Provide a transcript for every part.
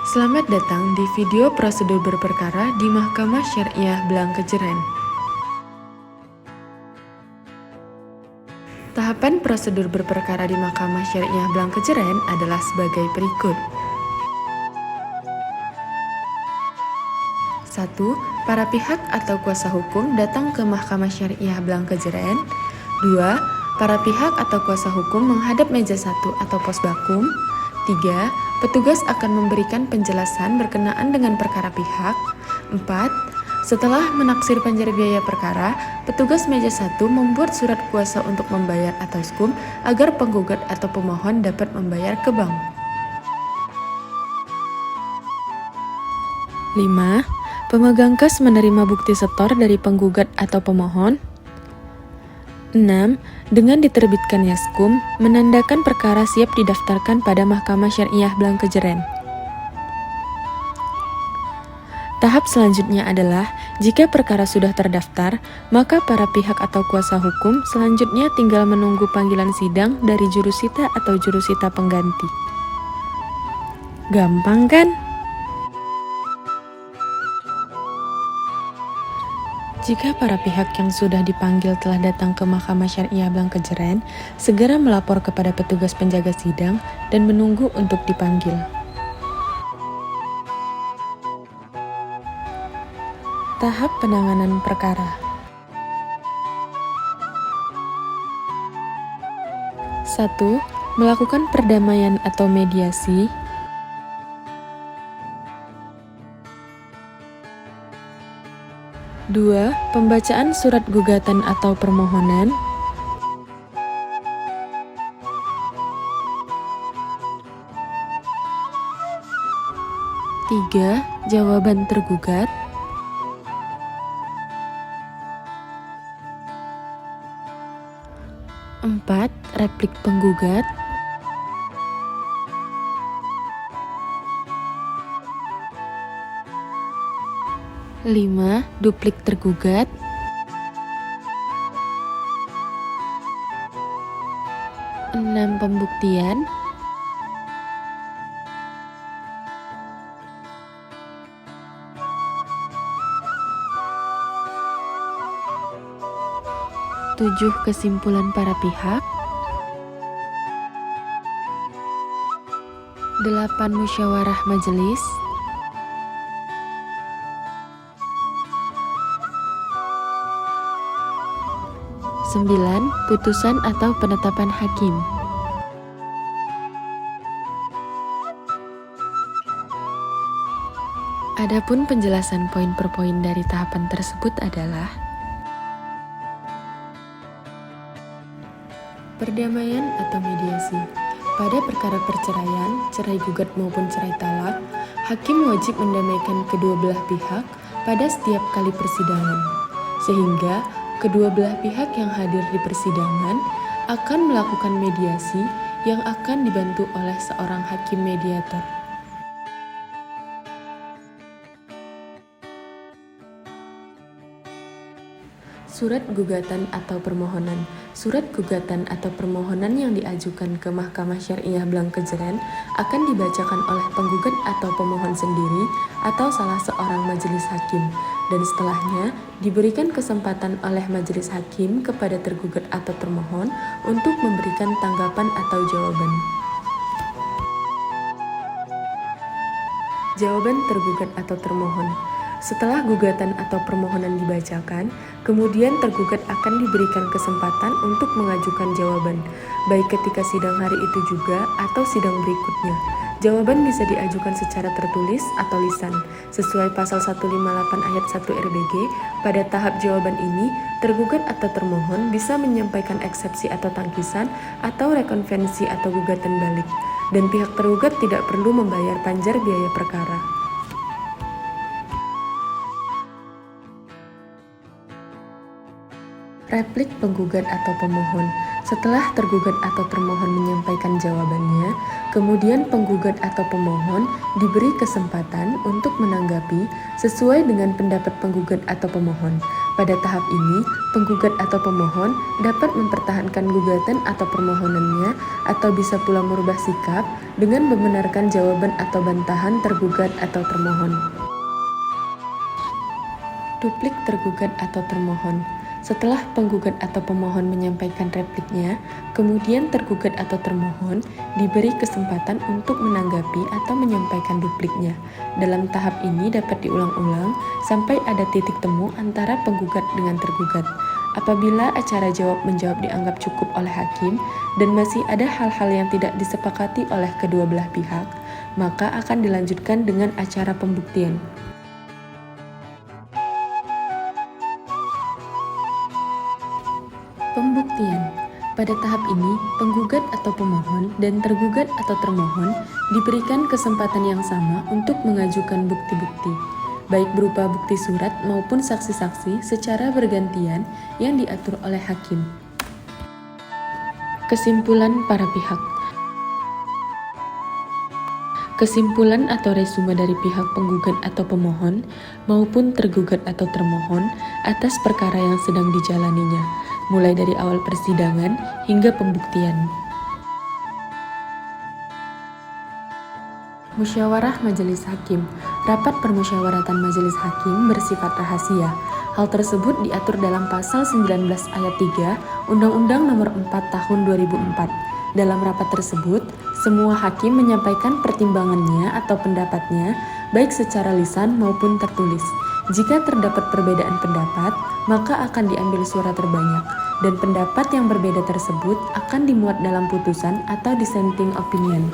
Selamat datang di video prosedur berperkara di Mahkamah Syariah Blangkejeren. Tahapan prosedur berperkara di Mahkamah Syariah Blangkejeren adalah sebagai berikut. 1. Para pihak atau kuasa hukum datang ke Mahkamah Syariah Blangkejeren. 2. Para pihak atau kuasa hukum menghadap meja 1 atau pos bakum. 3. Petugas akan memberikan penjelasan berkenaan dengan perkara pihak. 4. Setelah menaksir panjar biaya perkara, petugas meja 1 membuat surat kuasa untuk membayar atau skum agar penggugat atau pemohon dapat membayar ke bank. 5. Pemegang kas menerima bukti setor dari penggugat atau pemohon. 6. Dengan diterbitkannya skum, menandakan perkara siap didaftarkan pada Mahkamah Syariah Blangkejeren. Tahap selanjutnya adalah, jika perkara sudah terdaftar, maka para pihak atau kuasa hukum selanjutnya tinggal menunggu panggilan sidang dari jurusita atau jurusita pengganti. Gampang kan? Jika para pihak yang sudah dipanggil telah datang ke Mahkamah Syariah Blangkejeren, segera melapor kepada petugas penjaga sidang dan menunggu untuk dipanggil. Tahap penanganan perkara. 1. Melakukan perdamaian atau mediasi. 2. Pembacaan surat gugatan atau permohonan. 3. Jawaban tergugat. 4. Replik penggugat. 5. Duplik tergugat. 6. Pembuktian. 7. Kesimpulan para pihak. 8. Musyawarah majelis. 9. Putusan atau penetapan hakim. Adapun penjelasan poin per poin dari tahapan tersebut adalah: perdamaian atau mediasi. Pada perkara perceraian, cerai gugat maupun cerai talak, hakim wajib mendamaikan kedua belah pihak pada setiap kali persidangan, sehingga kedua belah pihak yang hadir di persidangan akan melakukan mediasi yang akan dibantu oleh seorang hakim mediator. Surat gugatan atau permohonan. Surat gugatan atau permohonan yang diajukan ke Mahkamah Syariah Blangkejeren akan dibacakan oleh penggugat atau pemohon sendiri atau salah seorang majelis hakim, dan setelahnya diberikan kesempatan oleh majelis hakim kepada tergugat atau termohon untuk memberikan tanggapan atau jawaban. Jawaban tergugat atau termohon. Setelah gugatan atau permohonan dibacakan, kemudian tergugat akan diberikan kesempatan untuk mengajukan jawaban, baik ketika sidang hari itu juga atau sidang berikutnya. Jawaban bisa diajukan secara tertulis atau lisan. Sesuai pasal 158 ayat 1 RBG, pada tahap jawaban ini, tergugat atau termohon bisa menyampaikan eksepsi atau tangkisan atau rekonvensi atau gugatan balik, dan pihak tergugat tidak perlu membayar panjar biaya perkara. Replik penggugat atau pemohon. Setelah tergugat atau termohon menyampaikan jawabannya, kemudian penggugat atau pemohon diberi kesempatan untuk menanggapi sesuai dengan pendapat penggugat atau pemohon. Pada tahap ini, penggugat atau pemohon dapat mempertahankan gugatan atau permohonannya atau bisa pula merubah sikap dengan membenarkan jawaban atau bantahan tergugat atau termohon. Duplik tergugat atau termohon. Setelah penggugat atau pemohon menyampaikan repliknya, kemudian tergugat atau termohon diberi kesempatan untuk menanggapi atau menyampaikan dupliknya. Dalam tahap ini dapat diulang-ulang sampai ada titik temu antara penggugat dengan tergugat. Apabila acara jawab-menjawab dianggap cukup oleh hakim dan masih ada hal-hal yang tidak disepakati oleh kedua belah pihak, maka akan dilanjutkan dengan acara pembuktian. Pembuktian. Pada tahap ini, penggugat atau pemohon dan tergugat atau termohon diberikan kesempatan yang sama untuk mengajukan bukti-bukti, baik berupa bukti surat maupun saksi-saksi secara bergantian yang diatur oleh hakim. Kesimpulan para pihak. Kesimpulan atau resume dari pihak penggugat atau pemohon maupun tergugat atau termohon atas perkara yang sedang dijalaninya, mulai dari awal persidangan hingga pembuktian. Musyawarah Majelis Hakim. Rapat permusyawaratan Majelis Hakim bersifat rahasia. Hal tersebut diatur dalam pasal 19 ayat 3 Undang-Undang Nomor 4 Tahun 2004. Dalam rapat tersebut, semua hakim menyampaikan pertimbangannya atau pendapatnya, baik secara lisan maupun tertulis. Jika terdapat perbedaan pendapat, maka akan diambil suara terbanyak, dan pendapat yang berbeda tersebut akan dimuat dalam putusan atau dissenting opinion.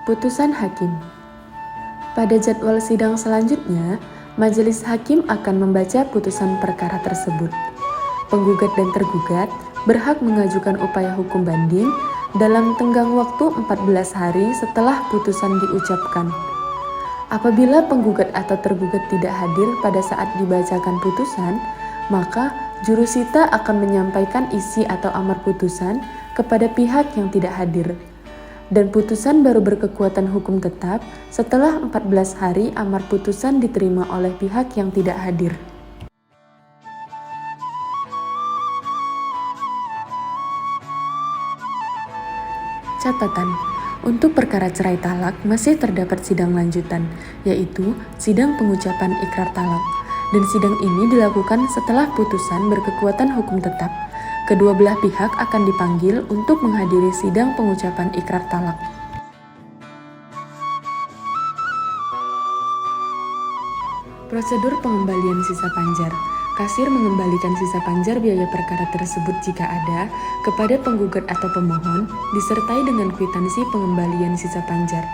Putusan hakim. Pada jadwal sidang selanjutnya, Majelis Hakim akan membaca putusan perkara tersebut. Penggugat dan tergugat berhak mengajukan upaya hukum banding dalam tenggang waktu 14 hari setelah putusan diucapkan. Apabila penggugat atau tergugat tidak hadir pada saat dibacakan putusan, maka jurusita akan menyampaikan isi atau amar putusan kepada pihak yang tidak hadir. Dan putusan baru berkekuatan hukum tetap setelah 14 hari amar putusan diterima oleh pihak yang tidak hadir. Catatan, untuk perkara cerai talak masih terdapat sidang lanjutan, yaitu sidang pengucapan ikrar talak. Dan sidang ini dilakukan setelah putusan berkekuatan hukum tetap. Kedua belah pihak akan dipanggil untuk menghadiri sidang pengucapan ikrar talak. Prosedur pengembalian sisa panjar. Kasir mengembalikan sisa panjar biaya perkara tersebut jika ada kepada penggugat atau pemohon disertai dengan kwitansi pengembalian sisa panjar.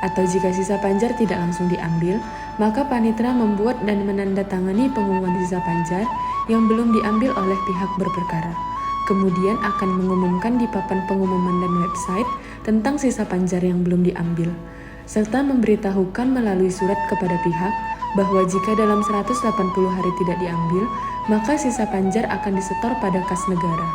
Atau jika sisa panjar tidak langsung diambil, maka panitera membuat dan menandatangani pengumuman sisa panjar yang belum diambil oleh pihak berperkara. Kemudian akan mengumumkan di papan pengumuman dan website tentang sisa panjar yang belum diambil, serta memberitahukan melalui surat kepada pihak bahwa jika dalam 180 hari tidak diambil, maka sisa panjar akan disetor pada kas negara.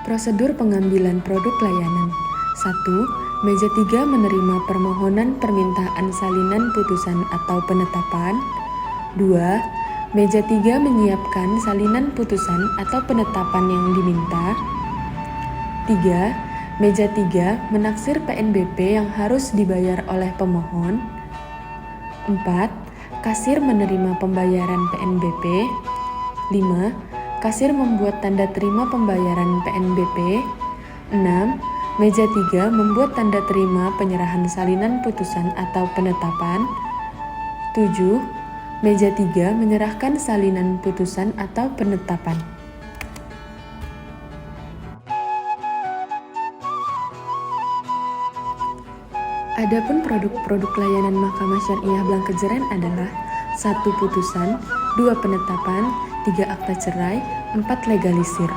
Prosedur pengambilan produk layanan. 1. Meja 3 menerima permohonan permintaan salinan putusan atau penetapan. 2. Meja 3 menyiapkan salinan putusan atau penetapan yang diminta. 3. Meja 3 menaksir PNBP yang harus dibayar oleh pemohon. 4. Kasir menerima pembayaran PNBP. 5. Kasir membuat tanda terima pembayaran PNBP. 6. Meja 3 membuat tanda terima penyerahan salinan putusan atau penetapan. 7. Meja 3 menyerahkan salinan putusan atau penetapan. Adapun produk-produk layanan Mahkamah Syariah Blangkejeren adalah 1. Putusan, 2. Penetapan, 3. Akta cerai, 4. Legalisir.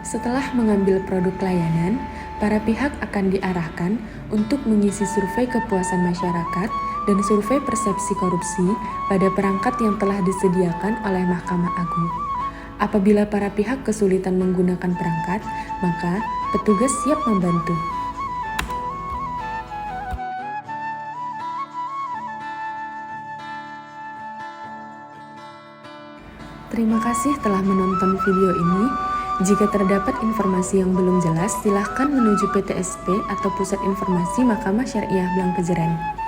Setelah mengambil produk layanan, para pihak akan diarahkan untuk mengisi survei kepuasan masyarakat dan survei persepsi korupsi pada perangkat yang telah disediakan oleh Mahkamah Agung. Apabila para pihak kesulitan menggunakan perangkat, maka petugas siap membantu. Terima kasih telah menonton video ini. Jika terdapat informasi yang belum jelas, silahkan menuju PTSP atau Pusat Informasi Mahkamah Syariah Blangkejeren.